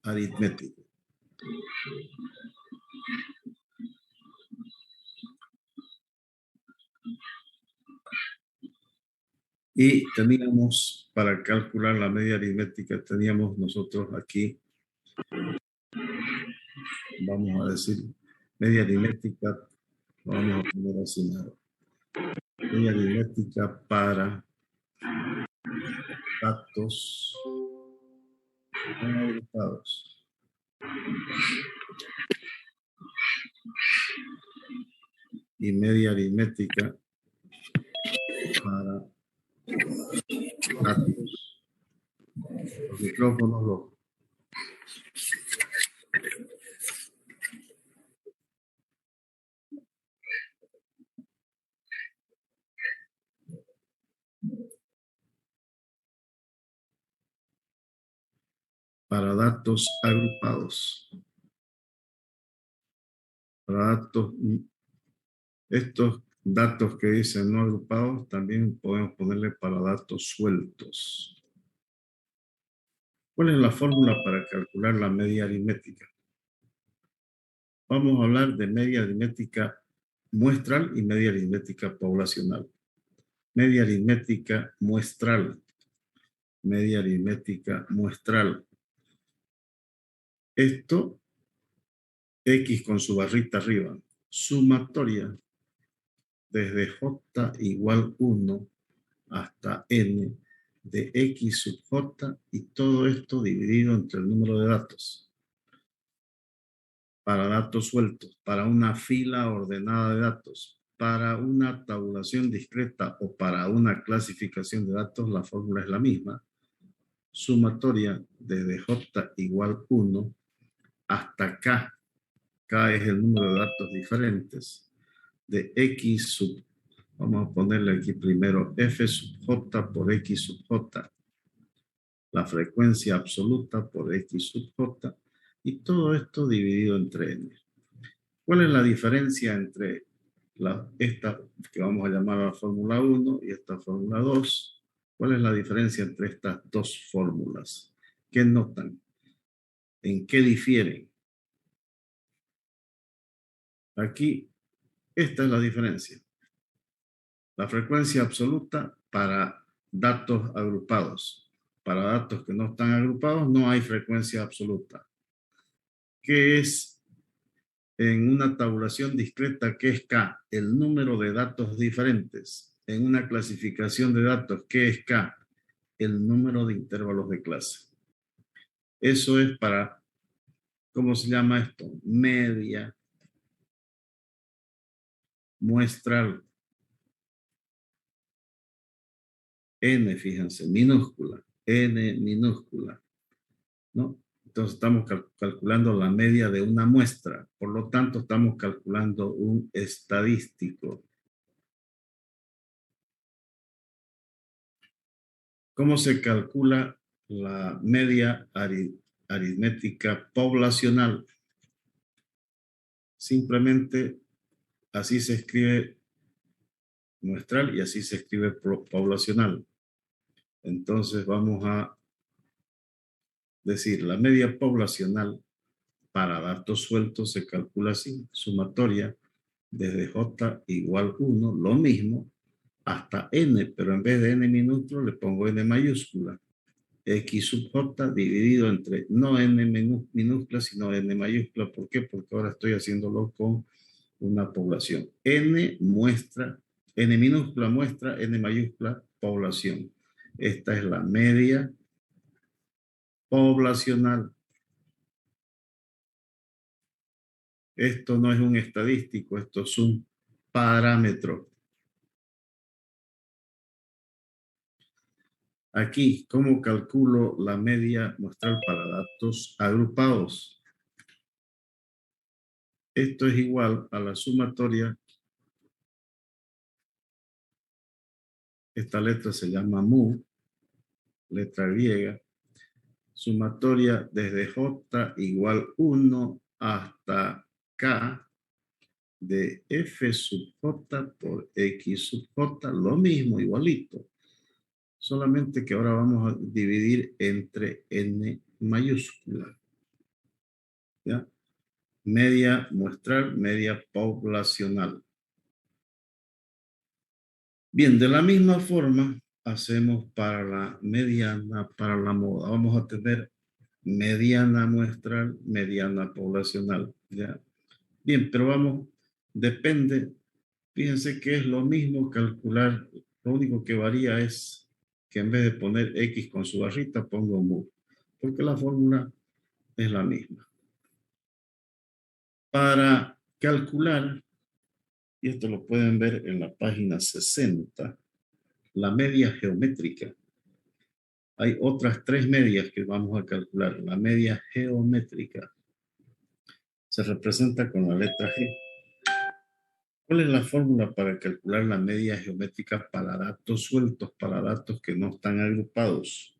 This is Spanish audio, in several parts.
aritmético. Y teníamos, para calcular la media aritmética, teníamos nosotros aquí, vamos a decir, media aritmética, lo vamos a poner así, media aritmética para datos no agrupados. Y media aritmética para datos. Los micrófonos los para datos agrupados. Para datos, estos datos que dicen no agrupados, también podemos ponerle para datos sueltos. ¿Cuál es la fórmula para calcular la media aritmética? Vamos a hablar de media aritmética muestral y media aritmética poblacional. Media aritmética muestral. Media aritmética muestral. Esto, X con su barrita arriba, sumatoria desde J igual 1 hasta N de X sub J y todo esto dividido entre el número de datos. Para datos sueltos, para una fila ordenada de datos, para una tabulación discreta o para una clasificación de datos, la fórmula es la misma. Sumatoria desde J igual 1 hasta K. K es el número de datos diferentes. De X sub, vamos a ponerle aquí primero F sub J por X sub J. La frecuencia absoluta por X sub J. Y todo esto dividido entre N. ¿Cuál es la diferencia entre esta que vamos a llamar la fórmula 1 y esta fórmula 2? ¿Cuál es la diferencia entre estas dos fórmulas? ¿Qué notan? ¿En qué difieren? Aquí, esta es la diferencia. La frecuencia absoluta para datos agrupados. Para datos que no están agrupados no hay frecuencia absoluta. ¿Qué es en una tabulación discreta? ¿Qué es K? El número de datos diferentes. En una clasificación de datos, ¿qué es K? El número de intervalos de clase. Eso es para, ¿cómo se llama esto? Media muestral. N, fíjense, minúscula. N minúscula. ¿No? Entonces estamos calculando la media de una muestra. Por lo tanto, estamos calculando un estadístico. ¿Cómo se calcula la media aritmética poblacional? Simplemente así se escribe muestral y así se escribe poblacional. Entonces vamos a decir la media poblacional para datos sueltos se calcula así, sumatoria desde J igual 1, lo mismo, hasta N, pero en vez de N minúsculo le pongo N mayúscula. X sub J dividido entre no N minúscula, sino N mayúscula. ¿Por qué? Porque ahora estoy haciéndolo con una población. N muestra, N minúscula muestra, N mayúscula población. Esta es la media poblacional. Esto no es un estadístico, esto es un parámetro. Aquí, ¿cómo calculo la media muestral para datos agrupados? Esto es igual a la sumatoria. Esta letra se llama mu, letra griega. Sumatoria desde J igual 1 hasta K de F sub J por X sub J, lo mismo, igualito. Solamente que ahora vamos a dividir entre N mayúscula. ¿ya? Media muestral, media poblacional. Bien, de la misma forma hacemos para la mediana, para la moda. Vamos a tener mediana muestral, mediana poblacional, ¿ya? Bien, pero vamos, depende. Fíjense que es lo mismo calcular, lo único que varía es que en vez de poner X con su barrita, pongo mu, porque la fórmula es la misma. Para calcular, y esto lo pueden ver en la página 60, la media geométrica. Hay otras tres medias que vamos a calcular. La media geométrica se representa con la letra G. ¿Cuál es la fórmula para calcular la media geométrica para datos sueltos, para datos que no están agrupados?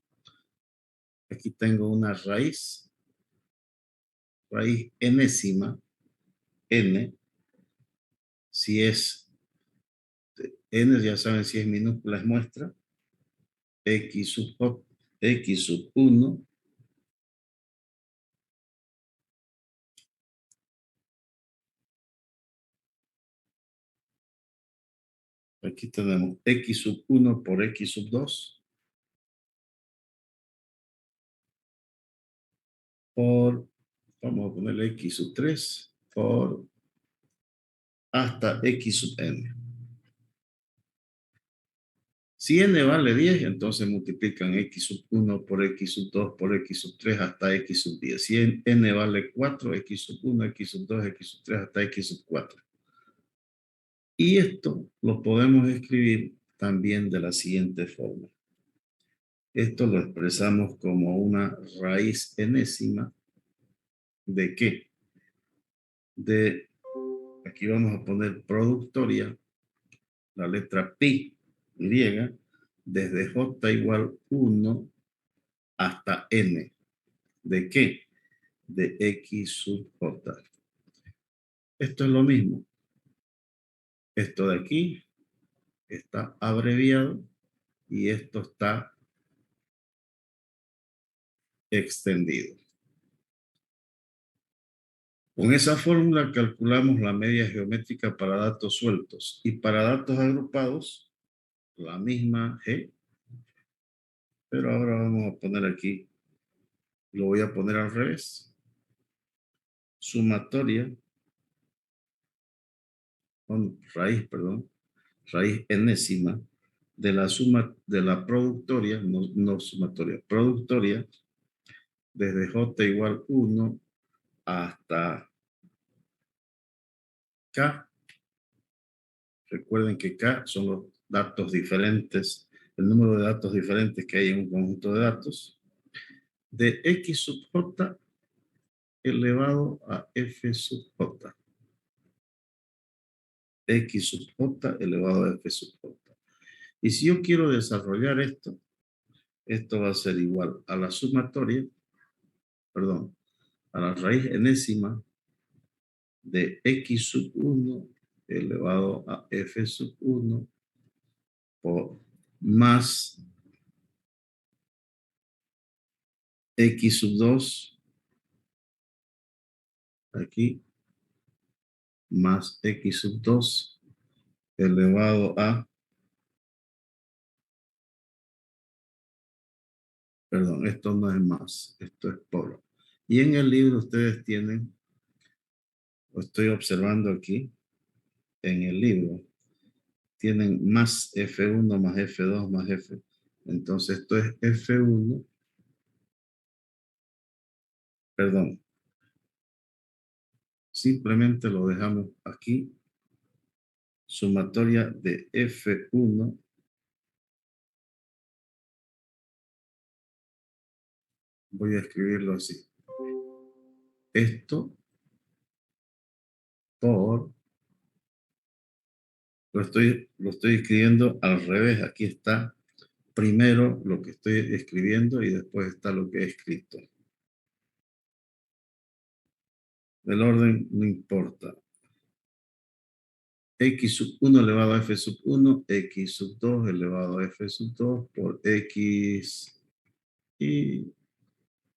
Aquí tengo una raíz enésima, n. Si es n, ya saben, si es minúscula es muestra, x sub 1, aquí tenemos x sub 1 por x sub 2, por, vamos a ponerle x sub 3, por hasta x sub n. Si n vale 10, entonces multiplican x sub 1 por x sub 2 por x sub 3 hasta x sub 10. Si n vale 4, x sub 1, x sub 2, x sub 3 hasta x sub 4. Y esto lo podemos escribir también de la siguiente forma. Esto lo expresamos como una raíz enésima ¿de qué? De, aquí vamos a poner productoria, la letra pi griega, desde j igual 1 hasta n. ¿De qué? De x sub j. Esto es lo mismo. Esto de aquí está abreviado y esto está extendido. Con esa fórmula calculamos la media geométrica para datos sueltos y para datos agrupados la misma G, pero ahora vamos a poner aquí, lo voy a poner al revés, sumatoria, raíz enésima de la suma de la productoria, no sumatoria, productoria, desde j igual 1 hasta k. Recuerden que k son los datos diferentes, el número de datos diferentes que hay en un conjunto de datos, de x sub j elevado a f sub j. X sub j elevado a f sub j. Y si yo quiero desarrollar esto, esto va a ser igual a la sumatoria, perdón, a la raíz enésima de x sub 1 elevado a f sub 1 por más x sub 2 aquí más x sub 2 elevado a, perdón, esto no es más, esto es por. Y en el libro ustedes tienen, lo estoy observando aquí, en el libro, tienen más F1 más F2 más F. Entonces esto es F1, perdón, simplemente lo dejamos aquí, sumatoria de F1 voy a escribirlo así. Esto por, lo estoy escribiendo al revés. Aquí está primero lo que estoy escribiendo y después está lo que he escrito. El orden no importa. X sub 1 elevado a F sub 1, X sub 2 elevado a F sub 2 por X y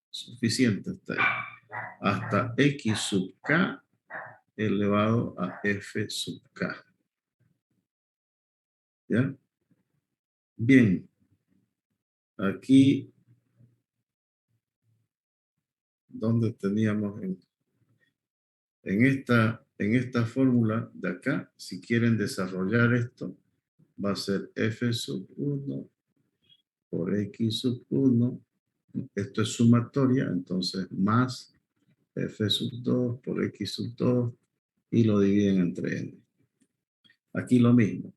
suficiente está ahí. hasta X sub K elevado a F sub K. ¿Ya? Bien. Aquí, donde teníamos en esta fórmula de acá, si quieren desarrollar esto, va a ser F sub 1 por X sub 1. Esto es sumatoria, entonces más F sub 2 por X sub 2 y lo dividen entre N. Aquí lo mismo.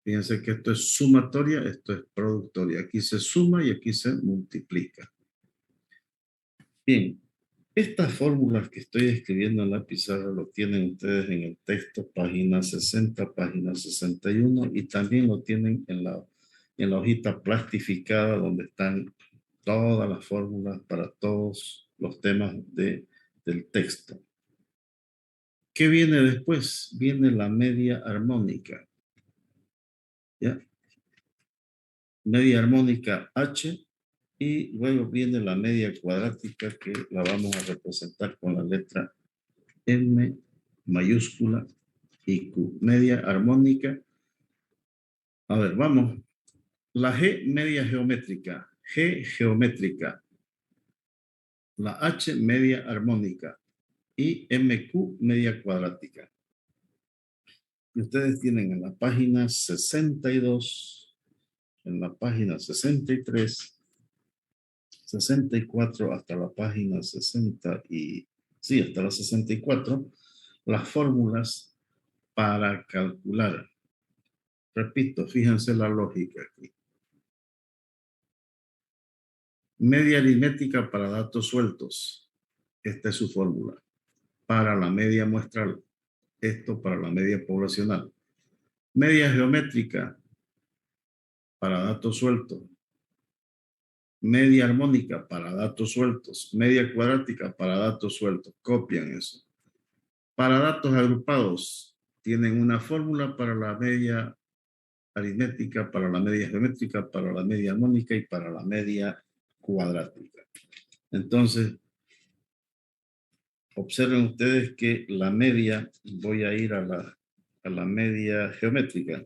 Fíjense que esto es sumatoria, esto es productoria. Aquí se suma y aquí se multiplica. Bien, estas fórmulas que estoy escribiendo en la pizarra lo tienen ustedes en el texto, página 60, página 61, y también lo tienen en la hojita plastificada donde están todas las fórmulas para todos los temas del texto. ¿Qué viene después? Viene la media armónica. ¿Ya? Media armónica H, y luego viene la media cuadrática que la vamos a representar con la letra M mayúscula y Q. Media armónica. A ver, vamos. La G media geométrica. G geométrica. La H media armónica. Y MQ media cuadrática. Y ustedes tienen en la página 62, en la página 63, 64 hasta la página 60 y sí, hasta la 64, las fórmulas para calcular. Repito, fíjense la lógica aquí. Media aritmética para datos sueltos. Esta es su fórmula. Para la media muestral. Esto para la media poblacional. Media geométrica para datos sueltos. Media armónica para datos sueltos. Media cuadrática para datos sueltos. Copian eso. Para datos agrupados, tienen una fórmula para la media aritmética, para la media geométrica, para la media armónica y para la media cuadrática. Entonces, observen ustedes que la media, voy a ir a la media geométrica.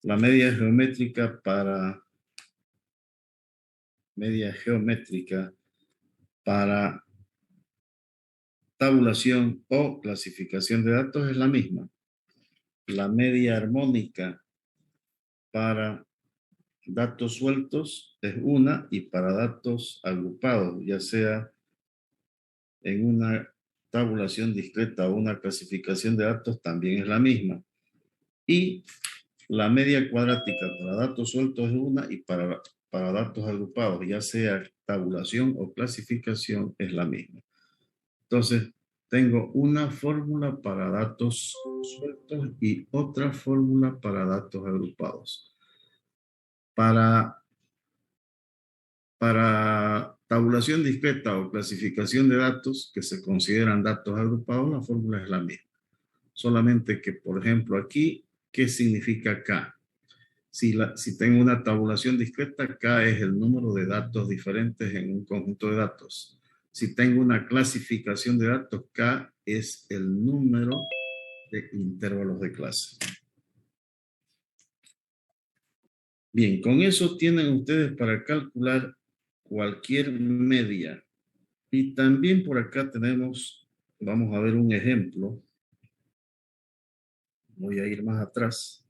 La media geométrica para tabulación o clasificación de datos es la misma. La media armónica para datos sueltos es una, y para datos agrupados, ya sea en una tabulación discreta o una clasificación de datos, también es la misma. Y la media cuadrática para datos sueltos es una, y para datos agrupados, ya sea tabulación o clasificación, es la misma. Entonces, tengo una fórmula para datos sueltos y otra fórmula para datos agrupados. Para tabulación discreta o clasificación de datos que se consideran datos agrupados, la fórmula es la misma. Solamente que, por ejemplo, aquí, ¿qué significa K? Si tengo una tabulación discreta, K es el número de datos diferentes en un conjunto de datos. Si tengo una clasificación de datos, K es el número de intervalos de clase. Bien, con eso tienen ustedes para calcular cualquier media. Y también por acá tenemos, vamos a ver un ejemplo. Voy a ir más atrás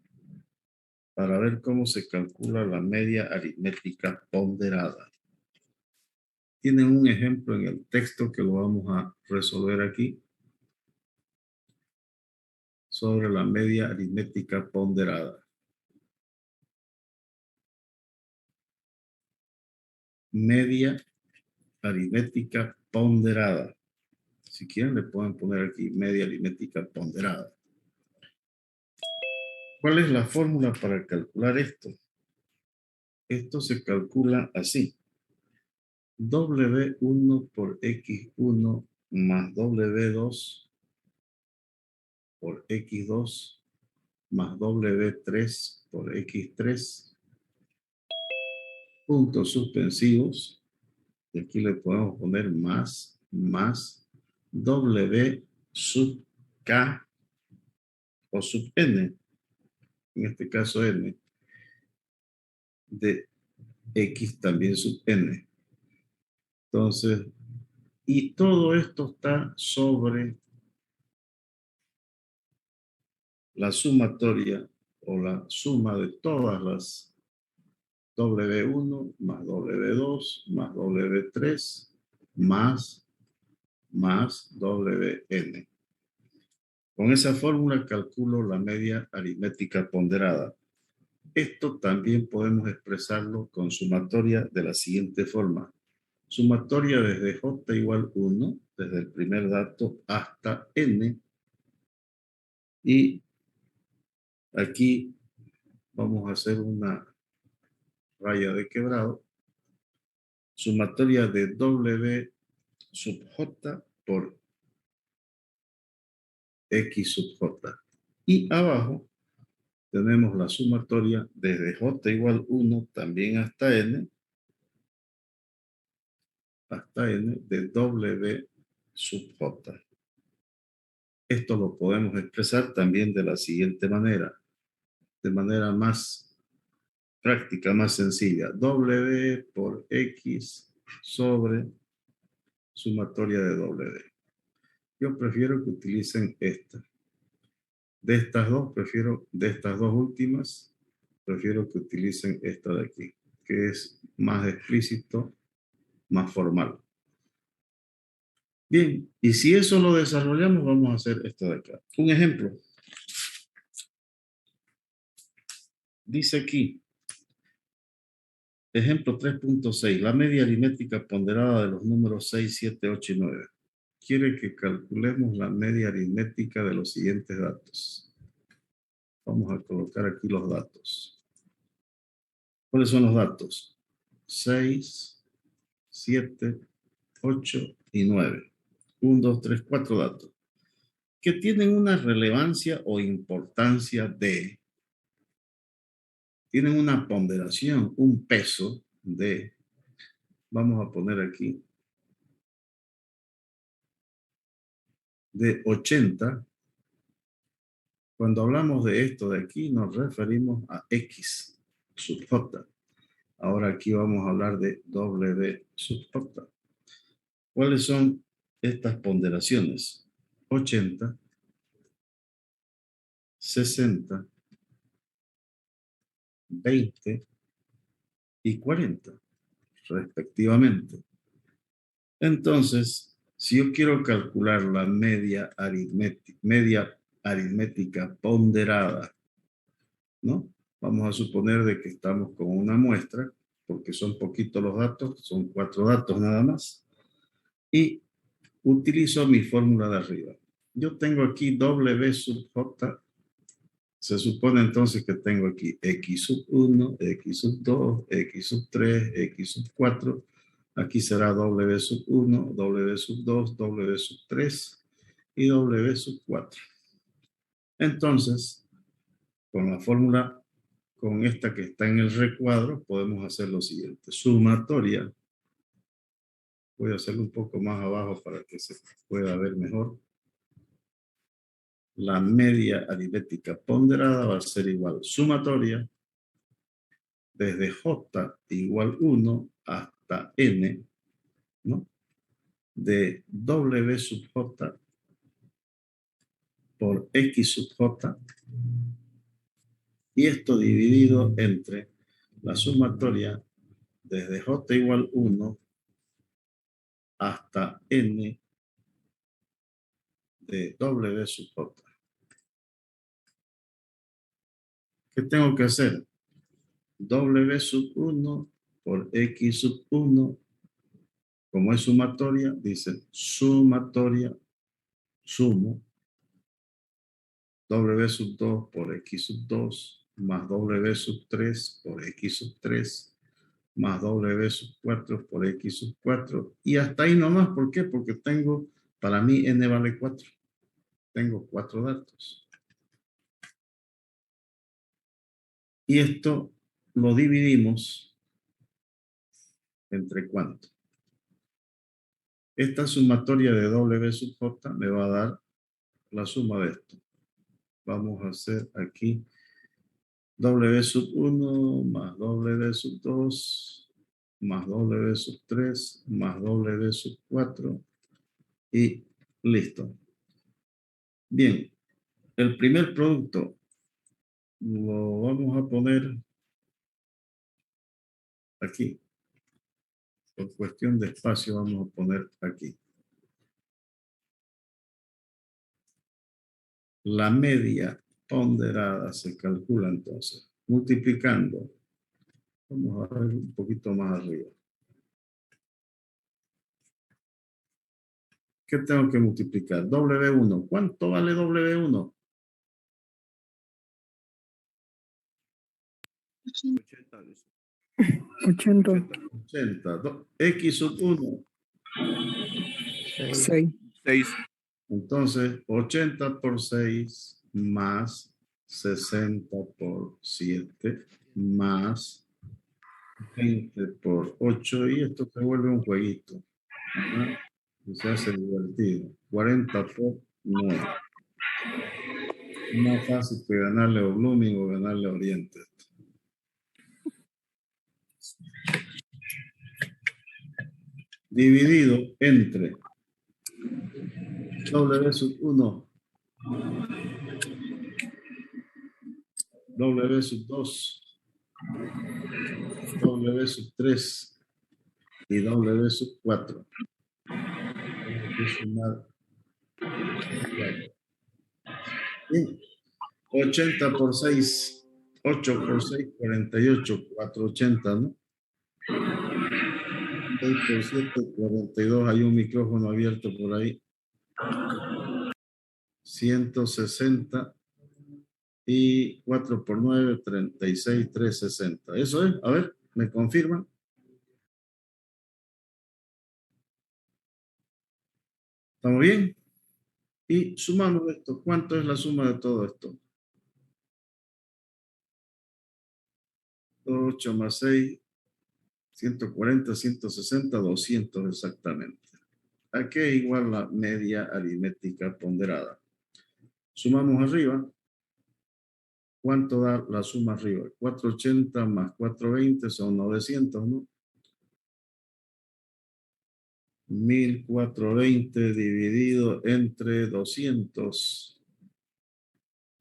para ver cómo se calcula la media aritmética ponderada. Tienen un ejemplo en el texto que lo vamos a resolver aquí sobre la media aritmética ponderada. Media aritmética ponderada. Si quieren le pueden poner aquí media aritmética ponderada. ¿Cuál es la fórmula para calcular esto? Esto se calcula así. W1 por X1 más W2 por X2 más W3 por X3, puntos suspensivos, Y aquí le podemos poner más W sub K o sub N, en este caso N, de X también sub N. Entonces, y todo esto está sobre la sumatoria o la suma de todas las W1 más W2 más W3 más WN. Con esa fórmula calculo la media aritmética ponderada. Esto también podemos expresarlo con sumatoria de la siguiente forma. Sumatoria desde J igual 1, desde el primer dato hasta N. Y aquí vamos a hacer una raya de quebrado. Sumatoria de W sub J por X sub J. Y abajo tenemos la sumatoria desde J igual 1 también hasta N de W sub J. Esto lo podemos expresar también de la siguiente manera, de manera más práctica, más sencilla. W por X sobre sumatoria de W. Yo prefiero que utilicen esta. De estas dos últimas, prefiero que utilicen esta de aquí, que es más explícito, más formal. Bien, y si eso lo desarrollamos, vamos a hacer esto de acá. Un ejemplo. Dice aquí, ejemplo 3.6, la media aritmética ponderada de los números 6, 7, 8 y 9. Quiere que calculemos la media aritmética de los siguientes datos. Vamos a colocar aquí los datos. ¿Cuáles son los datos? 6, 7, 8 y 9. 1, 2, 3, 4 datos que tienen una relevancia o importancia de, tienen una ponderación, un peso de, vamos a poner aquí, de 80. Cuando hablamos de esto de aquí, nos referimos a X sub J. Ahora aquí vamos a hablar de W sub J. ¿Cuáles son estas ponderaciones? 80, 60, 20 y 40, respectivamente. Entonces, si yo quiero calcular la media aritmética ponderada, ¿no? Vamos a suponer de que estamos con una muestra, porque son poquitos los datos, son 4 datos nada más, y utilizo mi fórmula de arriba. Yo tengo aquí W sub J, se supone entonces que tengo aquí X sub 1, X sub 2, X sub 3, X sub 4, aquí será W sub 1, W sub 2, W sub 3 y W sub 4. Entonces, con la fórmula, con esta que está en el recuadro, podemos hacer lo siguiente. Sumatoria. Voy a hacerlo un poco más abajo para que se pueda ver mejor. La media aritmética ponderada va a ser igual sumatoria desde J igual 1 hasta N, ¿no? De W sub J por X sub J, y esto dividido entre la sumatoria desde J igual 1 hasta N de W sub J. ¿Qué tengo que hacer? W sub 1 por X sub 1, como es sumatoria, dice sumatoria, sumo, W sub 2 por X sub 2, más W sub 3 por X sub 3, más W sub 4 por X sub 4, y hasta ahí nomás. ¿Por qué? Porque tengo, para mí N vale 4. Tengo 4 datos. Y esto lo dividimos entre ¿cuánto? Esta sumatoria de W sub J me va a dar la suma de esto. Vamos a hacer aquí W sub 1 más W sub 2 más W sub 3 más W sub 4 y listo. Bien, el primer producto lo vamos a poner aquí. Por cuestión de espacio vamos a poner aquí. La media ponderada se calcula entonces multiplicando. Vamos a ver un poquito más arriba. ¿Qué tengo que multiplicar? W1. ¿Cuánto vale W1? 80. 80. X sub 1. 6. 6. Entonces, 80 por 6 más 60 por 7 más 20 por 8 y esto se vuelve un jueguito. ¿No? Y se hace divertido. 40 por 9. Más fácil que ganarle a Blooming o ganarle a Oriente. Dividido entre W sub 1, W sub 2, W sub 3 y W sub 4. Tengo que sumar 4. Bien. 80 por 6, 8 por 6, 48, 480, ¿no? 6 por 7, 42, hay un micrófono abierto por ahí. 160 y 4 por 9, 36, 360. Eso es, a ver, ¿me confirman? ¿Estamos bien? Y sumamos esto. ¿Cuánto es la suma de todo esto? 8 más 6, 140, 160, 200 exactamente. ¿A qué igual la media aritmética ponderada? Sumamos arriba. ¿Cuánto da la suma arriba? 480 más 420 son 900, ¿no? 1420 dividido entre 200.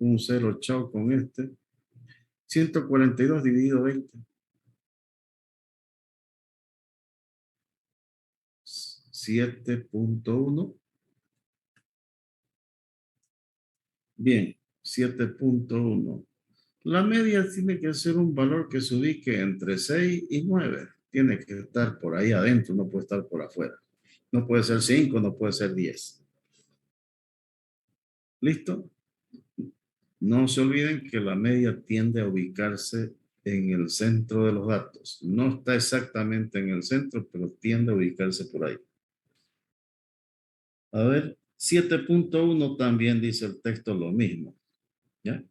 Un 0, chao con este. 142 dividido 20. 7.1. Bien, 7.1. La media tiene que ser un valor que se ubique entre 6 y 9. Tiene que estar por ahí adentro, no puede estar por afuera. No puede ser 5, no puede ser 10. ¿Listo? No se olviden que la media tiende a ubicarse en el centro de los datos. No está exactamente en el centro, pero tiende a ubicarse por ahí. A ver, 7.1 también dice el texto lo mismo. ¿Ya?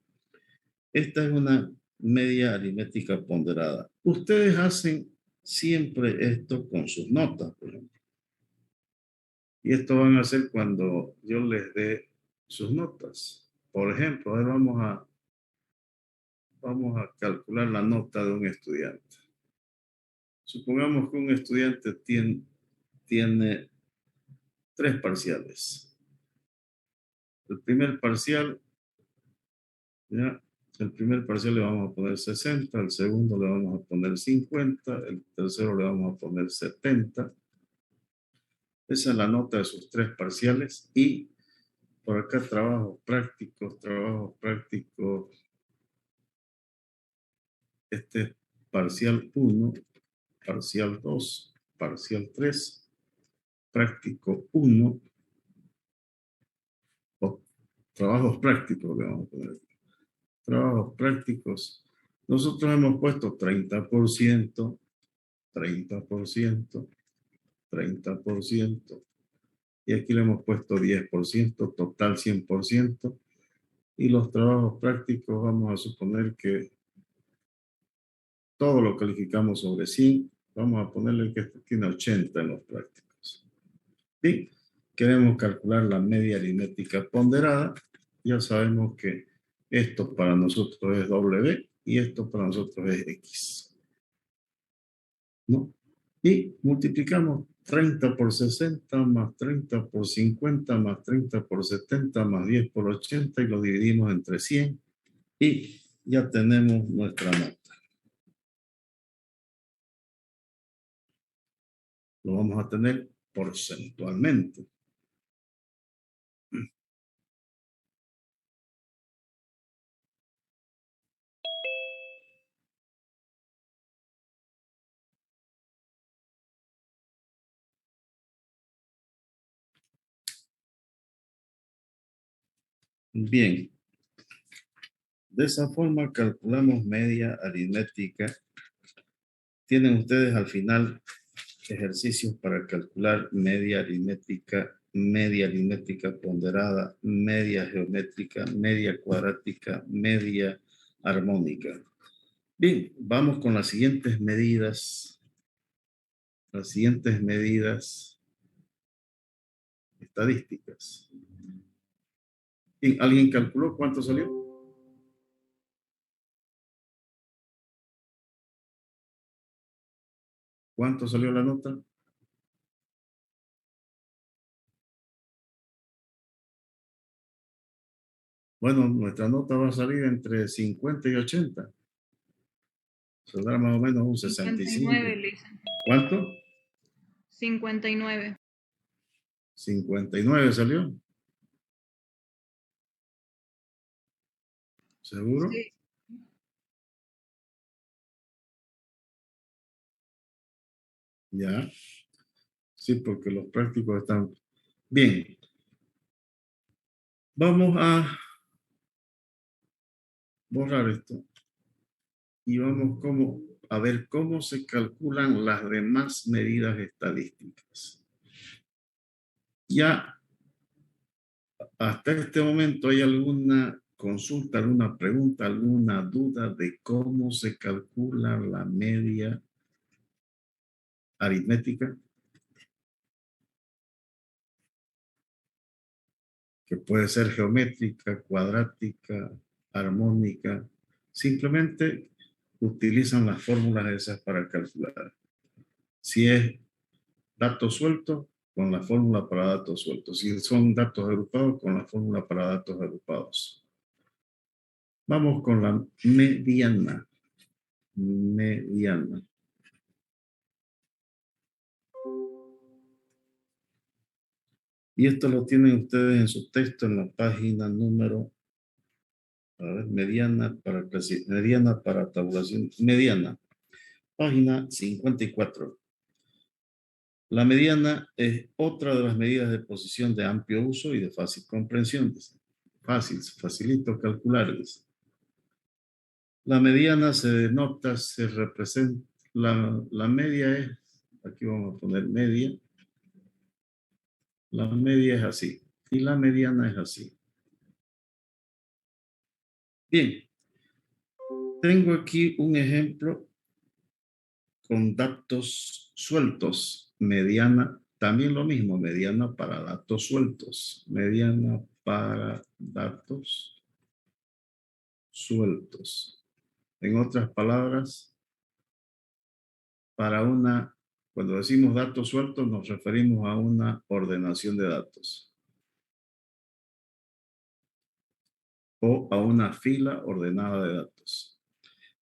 Esta es una media aritmética ponderada. Ustedes hacen siempre esto con sus notas, por ejemplo. Y esto van a hacer cuando yo les dé sus notas. Por ejemplo, a ver, vamos a calcular la nota de un estudiante. Supongamos que un estudiante tiene 3 parciales. El primer parcial, ¿ya? El primer parcial le vamos a poner 60, el segundo le vamos a poner 50, el tercero le vamos a poner 70. Esa es la nota de sus 3 parciales y por acá trabajos prácticos. Este es parcial 1, parcial 2, parcial 3, práctico 1, o trabajos prácticos le vamos a poner. Trabajos prácticos. Nosotros hemos puesto 30%, 30%, 30%, y aquí le hemos puesto 10%, total 100%, y los trabajos prácticos vamos a suponer que todo lo calificamos sobre 100, vamos a ponerle que este tiene 80 en los prácticos. Bien. Y queremos calcular la media aritmética ponderada. Ya sabemos que esto para nosotros es W y esto para nosotros es X, ¿no? Y multiplicamos 30 por 60 más 30 por 50 más 30 por 70 más 10 por 80 y lo dividimos entre 100 y ya tenemos nuestra nota. Lo vamos a tener porcentualmente. Bien, de esa forma calculamos media aritmética. Tienen ustedes al final ejercicios para calcular media aritmética ponderada, media geométrica, media cuadrática, media armónica. Bien, vamos con las siguientes medidas. Las siguientes medidas estadísticas. Bien, ¿alguien calculó cuánto salió? ¿Cuánto salió la nota? Bueno, nuestra nota va a salir entre 50 y 80. Saldrá más o menos un 65. 59, Lisa. ¿Cuánto? 59. 59 salió. ¿Seguro? Sí. Ya. Sí, porque los prácticos están bien. Vamos a borrar esto y vamos a ver cómo se calculan las demás medidas estadísticas. Ya hasta este momento, ¿hay alguna consulta, alguna pregunta, alguna duda de cómo se calcula la media aritmética? Que puede ser geométrica, cuadrática, armónica. Simplemente utilizan las fórmulas esas para calcular. Si es datos sueltos, con la fórmula para datos sueltos. Si son datos agrupados, con la fórmula para datos agrupados. Vamos con la mediana. Mediana. Y esto lo tienen ustedes en su texto en la página número, a ver, mediana para tabulación, mediana, página 54. La mediana es otra de las medidas de posición de amplio uso y de fácil comprensión. Facilito calcularles. La mediana se denota, se representa, la media es, aquí vamos a poner media, la media es así y la mediana es así. Bien, tengo aquí un ejemplo con datos sueltos, mediana, también lo mismo, mediana para datos sueltos, mediana para datos sueltos. En otras palabras, cuando decimos datos sueltos nos referimos a una ordenación de datos o a una fila ordenada de datos.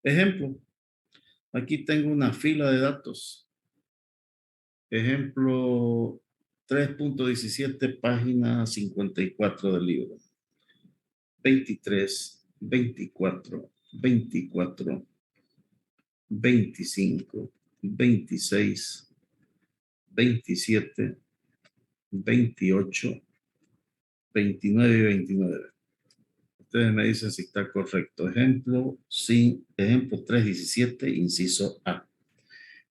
Ejemplo, aquí tengo una fila de datos. Ejemplo 3.17, página 54 del libro. 23, 24, 24, 25, 26, 27, 28, 29 y 29. Ustedes me dicen si está correcto. Ejemplo 3.17, inciso A.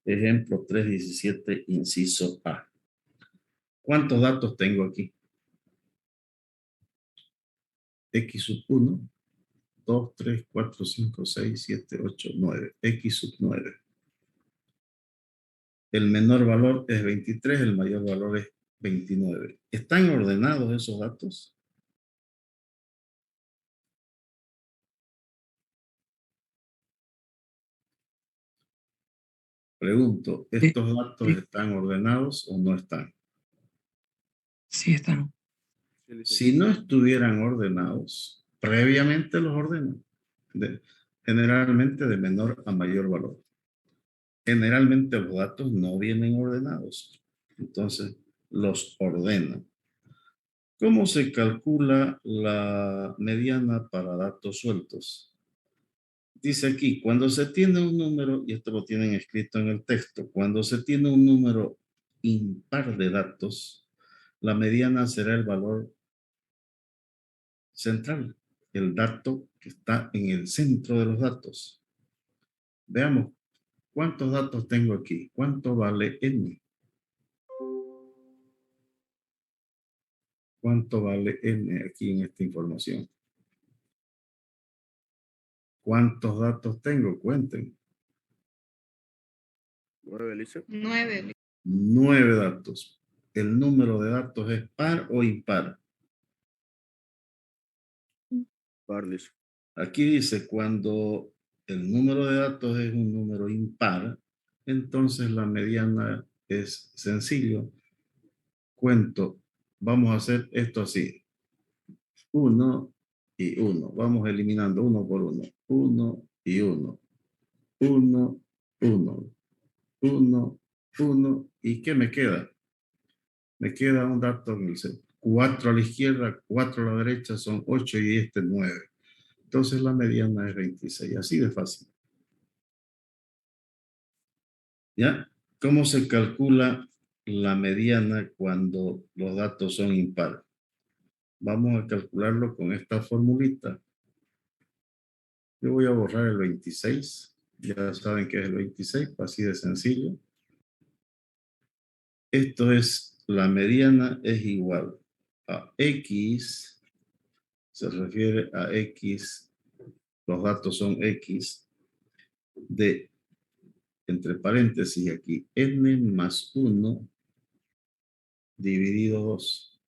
Ejemplo 3.17, inciso A. ¿Cuántos datos tengo aquí? X sub 1, 2, 3, 4, 5, 6, 7, 8, 9. X sub 9. El menor valor es 23, el mayor valor es 29. ¿Están ordenados esos datos? Pregunto, Sí, ¿estos datos sí, están ordenados o no están? sí están. Si no estuvieran ordenados, previamente los ordenan, generalmente de menor a mayor valor. Generalmente los datos no vienen ordenados, entonces los ordenan. ¿Cómo se calcula la mediana para datos sueltos? Dice aquí, cuando se tiene un número, y esto lo tienen escrito en el texto, cuando se tiene un número impar de datos, la mediana será el valor central, el dato que está en el centro de los datos. Veamos, ¿cuántos datos tengo aquí? ¿Cuánto vale n? ¿Cuánto vale n aquí en esta información? ¿Cuántos datos tengo? Cuenten. 9, Lisa. 9. 9 datos. ¿El número de datos es par o impar? Par, Lisa. Aquí dice, cuando el número de datos es un número impar, entonces la mediana es sencillo. Cuento, vamos a hacer esto así. 1 y 1. Vamos eliminando uno por uno. 1 y 1. 1, 1. 1, 1. ¿Y qué me queda? Me queda un dato en el centro. 4 a la izquierda, 4 a la derecha son 8 y este 9. Entonces la mediana es 26. Así de fácil. ¿Ya? ¿Cómo se calcula la mediana cuando los datos son impares? Vamos a calcularlo con esta formulita. Yo voy a borrar el 26. Ya saben que es el 26, así de sencillo. Esto es, la mediana es igual a X, se refiere a X, los datos son X, de, entre paréntesis aquí, n más 1 dividido 2.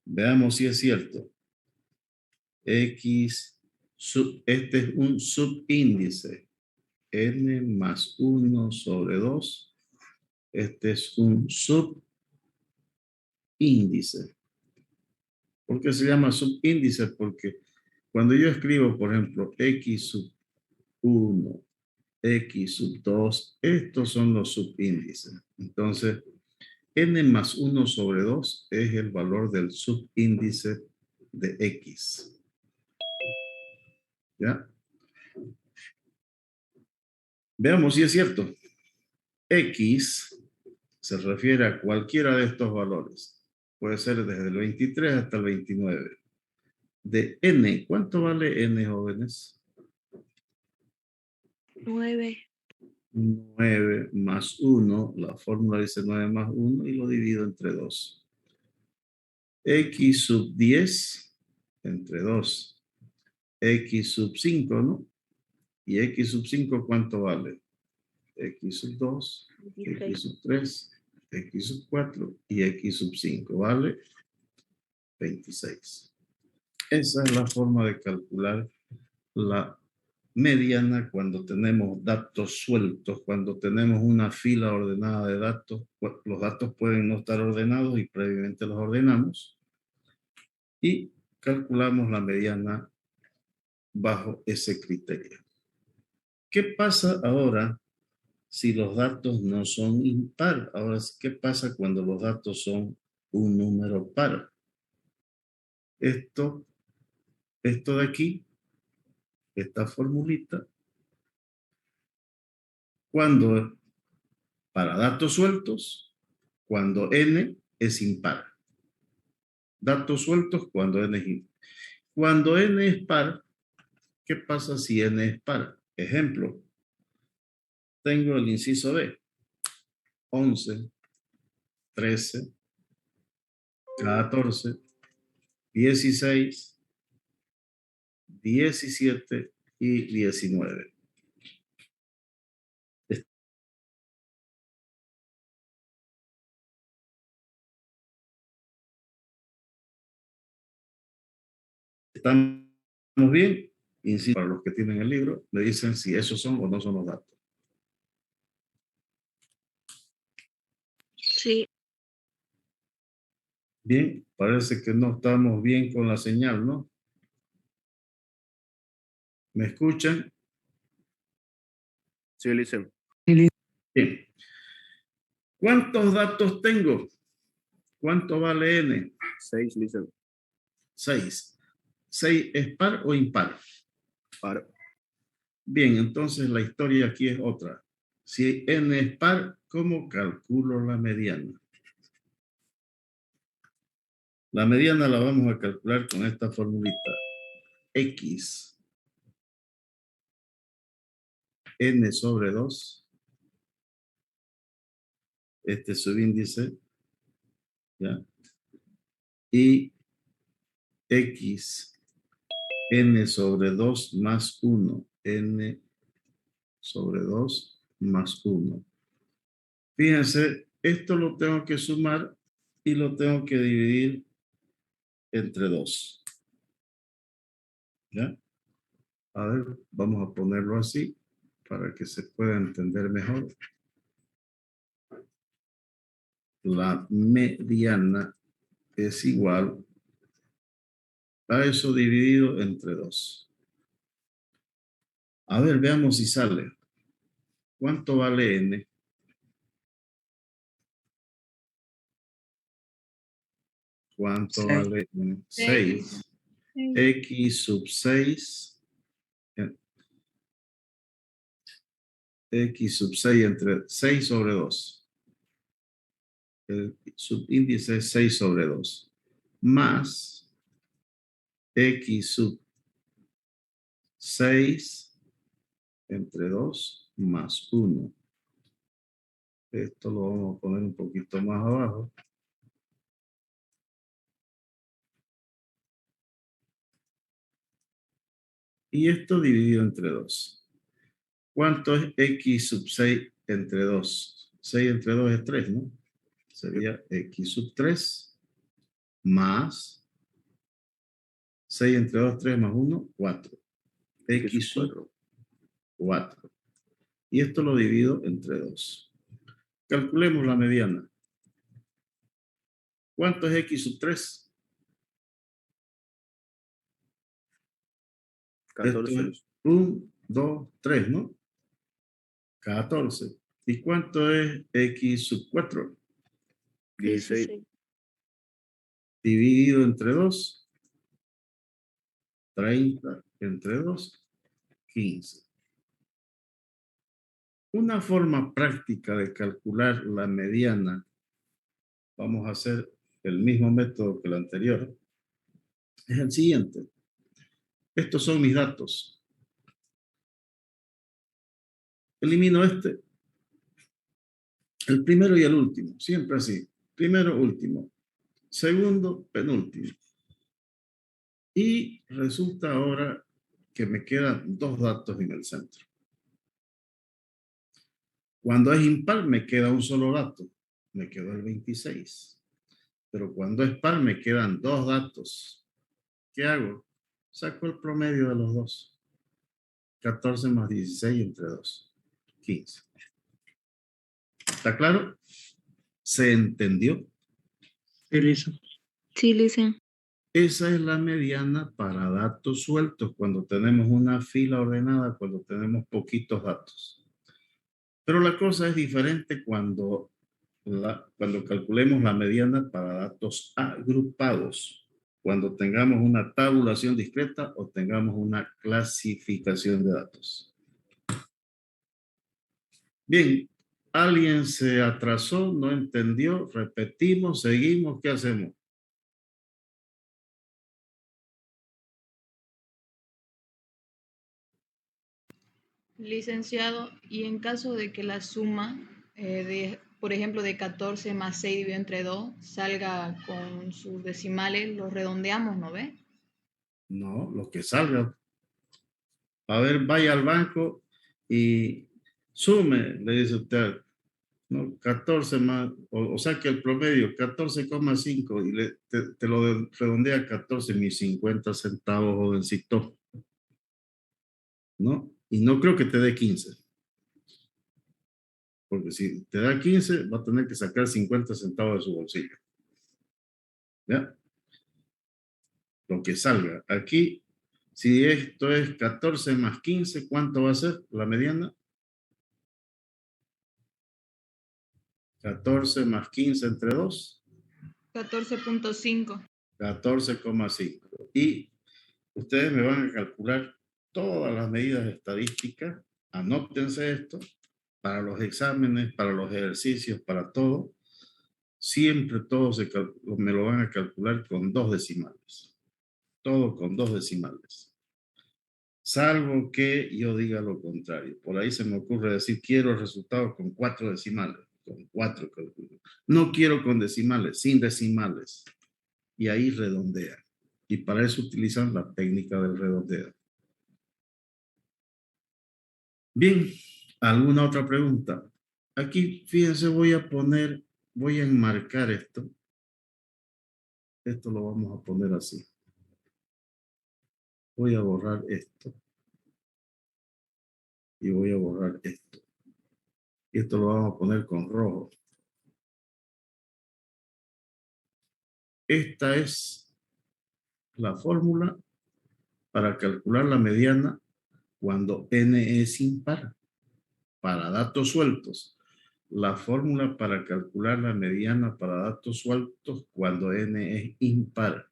Veamos si es cierto. X, este es un subíndice, n más 1 sobre 2. Este es un subíndice. ¿Por qué se llama subíndice? Porque cuando yo escribo, por ejemplo, x sub 1, x sub 2, estos son los subíndices. Entonces, n más 1 sobre 2 es el valor del subíndice de x. ¿Ya? Veamos si es cierto. X se refiere a cualquiera de estos valores. Puede ser desde el 23 hasta el 29. De n, ¿cuánto vale n, jóvenes? 9. 9 más 1, la fórmula dice 9 más 1 y lo divido entre 2. X sub 10 entre 2. X sub 5, ¿no? Y X sub 5, ¿cuánto vale? X sub 2, X sub 3, X sub 4 y X sub 5, ¿vale? 26. Esa es la forma de calcular la mediana cuando tenemos datos sueltos, cuando tenemos una fila ordenada de datos. Los datos pueden no estar ordenados y previamente los ordenamos y calculamos la mediana bajo ese criterio. ¿Qué pasa ahora si los datos no son impar? Ahora, ¿qué pasa cuando los datos son un número par? Esto de aquí, esta formulita, cuando para datos sueltos, cuando n es impar. Datos sueltos cuando n es impar. Cuando n es par, ¿qué pasa si n es par? Ejemplo, tengo el inciso B, 11, 13, 14, 16, 17 y 19. estamos bien, insisto, para los que tienen el libro, me dicen si esos son o no son los datos. Sí. Bien, parece que no estamos bien con la señal, ¿no? ¿Me escuchan? Sí, listen. Bien. ¿Cuántos datos tengo? ¿Cuánto vale n? 6, listen. 6. ¿6 es par o impar? Par. Bien, entonces la historia aquí es otra. Si n es par, ¿cómo calculo la mediana? La mediana la vamos a calcular con esta formulita. X n sobre 2. Este es subíndice. ¿Ya? Y X n sobre 2 más 1. N sobre 2 más 1. Fíjense, esto lo tengo que sumar y lo tengo que dividir entre 2. ¿Ya? A ver, vamos a ponerlo así para que se pueda entender mejor. La mediana es igual a eso dividido entre 2. A ver, veamos si sale. ¿Cuánto vale n? ¿Cuánto Seis. vale n? 6. X sub 6. X sub 6 entre 6 sobre 2. El subíndice es 6 sobre 2. Más X sub 6 entre 2 más 1. Esto lo vamos a poner un poquito más abajo. Y esto dividido entre 2. ¿Cuánto es X sub 6 entre 2? 6 entre 2 es 3, ¿no? Sería X sub 3 más 6 entre 2, 3 más 1, 4. X sub 4. Y esto lo divido entre 2. Calculemos la mediana. ¿Cuánto es X sub 3? 14. Esto es 1, 2, 3, ¿no? 14. ¿Y cuánto es X sub 4? 16. Dividido entre 2. 30 entre 2. 15. Una forma práctica de calcular la mediana, vamos a hacer el mismo método que el anterior, es el siguiente. Estos son mis datos. Elimino este. El primero y el último, siempre así. Primero, último. Segundo, penúltimo. Y resulta ahora que me quedan 2 datos en el centro. Cuando es impar me queda un solo dato. Me quedó el 26. Pero cuando es par me quedan 2 datos. ¿Qué hago? Saco el promedio de los dos. 14 más 16 entre 2. 15. ¿Está claro? ¿Se entendió? Sí, listo. Sí, listen. Esa es la mediana para datos sueltos cuando tenemos una fila ordenada, cuando tenemos poquitos datos. Pero la cosa es diferente cuando calculemos la mediana para datos agrupados, cuando tengamos una tabulación discreta o tengamos una clasificación de datos. Bien, alguien se atrasó, no entendió, repetimos, seguimos, ¿qué hacemos? Licenciado, y en caso de que la suma, por ejemplo, de 14 más 6 dividido entre 2 salga con sus decimales, los redondeamos, ¿no ve? No, lo que salga. A ver, vaya al banco y sume, le dice usted. ¿no? 14 más, o sea que el promedio 14,5 y te lo redondea a 14, mis 50 centavos, jovencito, ¿no? Y no creo que te dé 15. Porque si te da 15, va a tener que sacar 50 centavos de su bolsillo. ¿Ya? Lo que salga. Aquí, si esto es 14 más 15, ¿cuánto va a ser la mediana? 14 más 15 entre 2. 14.5. 14,5. Y ustedes me van a calcular todas las medidas estadísticas. Anótense esto para los exámenes, para los ejercicios, para todo. Siempre todo me lo van a calcular con 2 decimales. Todo con 2 decimales. Salvo que yo diga lo contrario. Por ahí se me ocurre decir, quiero resultados con 4 decimales. Con 4 cálculos. No quiero con decimales, sin decimales. Y ahí redondea. Y para eso utilizan la técnica del redondeo. Bien, ¿alguna otra pregunta? Aquí, fíjense, voy a enmarcar esto. Esto lo vamos a poner así. Voy a borrar esto. Y voy a borrar esto. Y esto lo vamos a poner con rojo. Esta es la fórmula para calcular la mediana cuando n es impar. Para datos sueltos, la fórmula para calcular la mediana para datos sueltos cuando n es impar.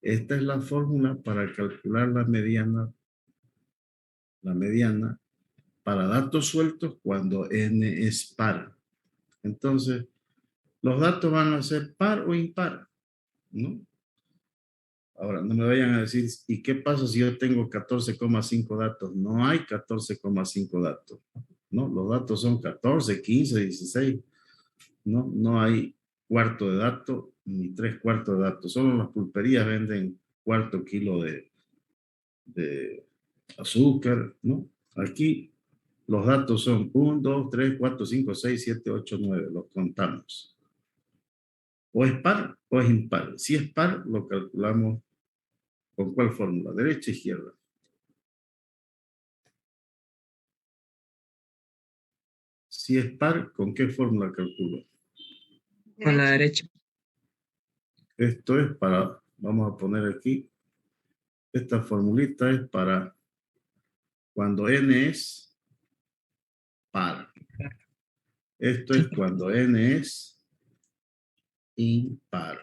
Esta es la fórmula para calcular la mediana para datos sueltos cuando n es par. Entonces, los datos van a ser par o impar, ¿no? Ahora, no me vayan a decir, ¿y qué pasa si yo tengo 14,5 datos? No hay 14,5 datos, ¿no? Los datos son 14, 15, 16, ¿no? No hay cuarto de dato ni 3/4 de datos. Solo las pulperías venden cuarto kilo de azúcar, ¿no? Aquí los datos son 1, 2, 3, 4, 5, 6, 7, 8, 9. Los contamos. O es par o es impar. Si es par, lo calculamos ¿con cuál fórmula? ¿Derecha o izquierda? Si es par, ¿con qué fórmula calculo? Con la derecha. Esto es para, vamos a poner aquí, esta formulita es para cuando n es par. Esto es cuando n es impar.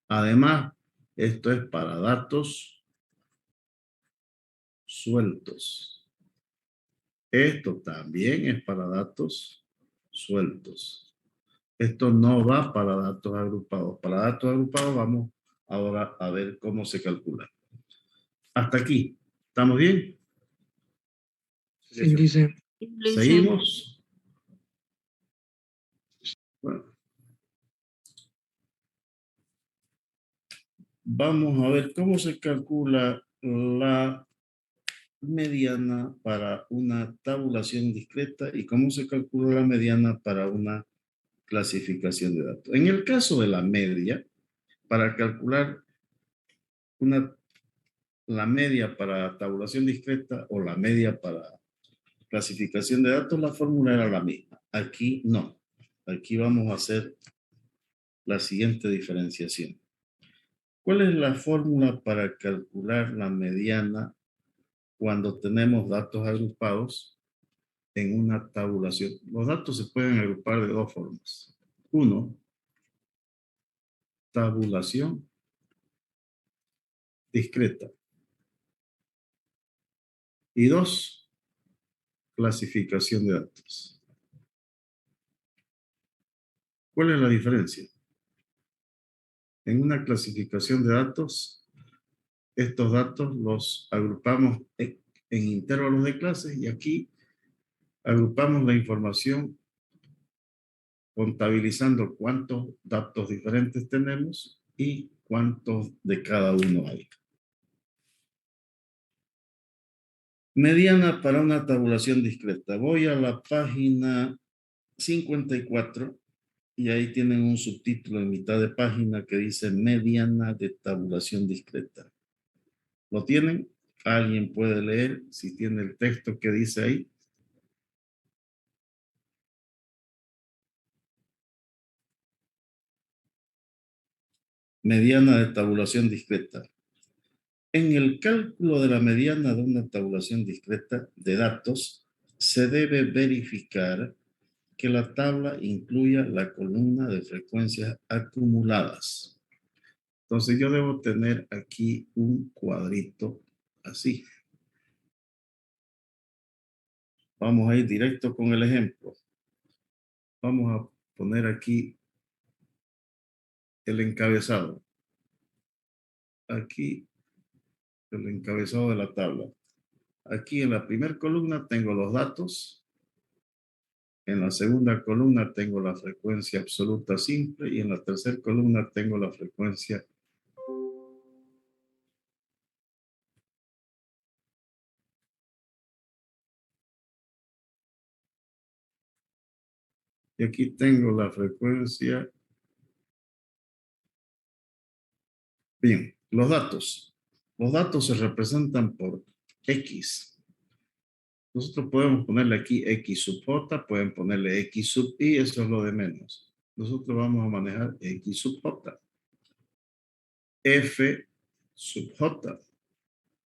Además, esto es para datos sueltos. Esto también es para datos sueltos. Esto no va para datos agrupados. Para datos agrupados vamos ahora a ver cómo se calcula. Hasta aquí. ¿Estamos bien? Sí, dice. Seguimos. Bueno. Vamos a ver cómo se calcula la mediana para una tabulación discreta y cómo se calcula la mediana para una clasificación de datos. En el caso de la media, para calcular la media para tabulación discreta o la media para clasificación de datos, la fórmula era la misma. Aquí no. Aquí vamos a hacer la siguiente diferenciación. ¿Cuál es la fórmula para calcular la mediana cuando tenemos datos agrupados en una tabulación? Los datos se pueden agrupar de dos formas. Uno, tabulación discreta. Y dos, clasificación de datos. ¿Cuál es la diferencia? En una clasificación de datos, estos datos los agrupamos en intervalos de clases y aquí agrupamos la información contabilizando cuántos datos diferentes tenemos y cuántos de cada uno hay. Mediana para una tabulación discreta. Voy a la página 54 y ahí tienen un subtítulo en mitad de página que dice mediana de tabulación discreta. ¿Lo tienen? ¿Alguien puede leer si tiene el texto que dice ahí? Mediana de tabulación discreta. En el cálculo de la mediana de una tabulación discreta de datos, se debe verificar que la tabla incluya la columna de frecuencias acumuladas. Entonces yo debo tener aquí un cuadrito así. Vamos a ir directo con el ejemplo. Vamos a poner aquí el encabezado. Aquí el encabezado de la tabla. Aquí en la primera columna tengo los datos. En la segunda columna tengo la frecuencia absoluta simple y en la tercera columna tengo la frecuencia y aquí tengo la frecuencia. Bien, los datos. Los datos se representan por X. Nosotros podemos ponerle aquí X sub J, pueden ponerle X sub Y, eso es lo de menos. Nosotros vamos a manejar X sub J. F sub J.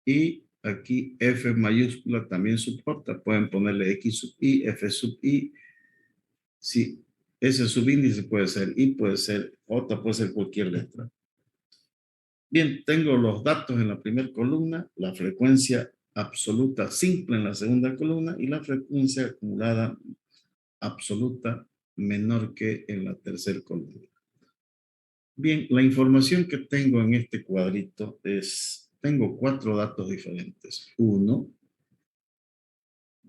Y aquí F mayúscula también sub J. Pueden ponerle X sub Y, F sub Y. Sí, ese subíndice puede ser Y, puede ser J, puede ser cualquier letra. Bien, tengo los datos en la primera columna, la frecuencia absoluta simple en la segunda columna y la frecuencia acumulada absoluta menor que en la tercera columna. Bien, la información que tengo en este cuadrito es, tengo 4 datos diferentes. 1,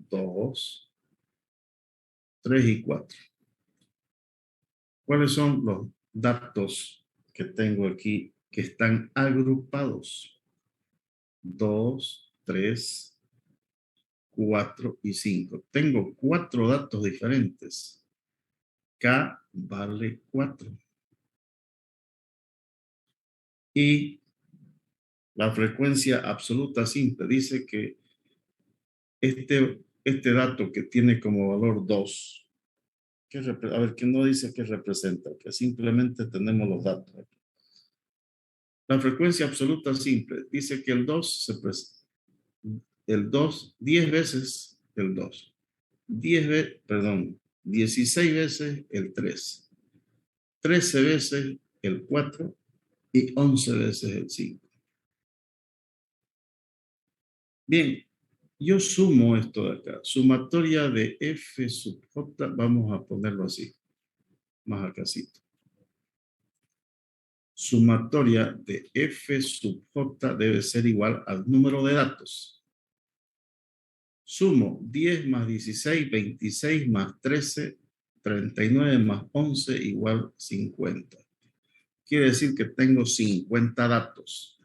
2, 3 y 4. ¿Cuáles son los datos que tengo aquí que están agrupados? 2, 3, 4 y 5. Tengo 4 datos diferentes. K vale 4. Y la frecuencia absoluta simple dice que este dato que tiene como valor 2, a ver, que no dice que representa, que simplemente tenemos los datos. La frecuencia absoluta simple dice que el 2 se presenta. El 2, 10 veces el 2. 16 veces el 3. 13 veces el 4 y 11 veces el 5. Bien, yo sumo esto de acá. Sumatoria de F sub J, vamos a ponerlo así, más acácito. Sumatoria de F sub J debe ser igual al número de datos. Sumo 10 más 16, 26 más 13, 39 más 11 igual 50. Quiere decir que tengo 50 datos.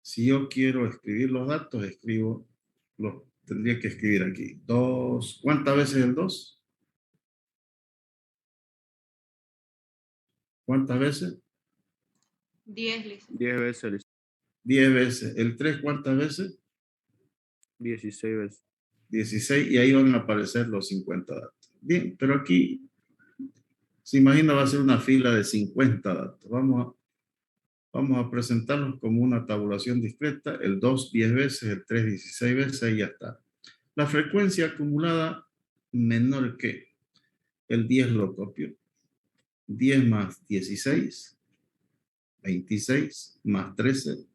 Si yo quiero escribir los datos, tendría que escribir aquí. 2, ¿cuántas veces el 2? ¿Cuántas veces? 10, Liz. 10 veces. 10 veces. ¿El 3 cuántas veces? 16 veces. 16 y ahí van a aparecer los 50 datos. Bien, pero aquí, se imagina, va a ser una fila de 50 datos. Vamos a presentarlos como una tabulación discreta. El 2, 10 veces, el 3, 16 veces y ya está. La frecuencia acumulada menor que el 10 lo copio. 10 más 16, 26 más 13,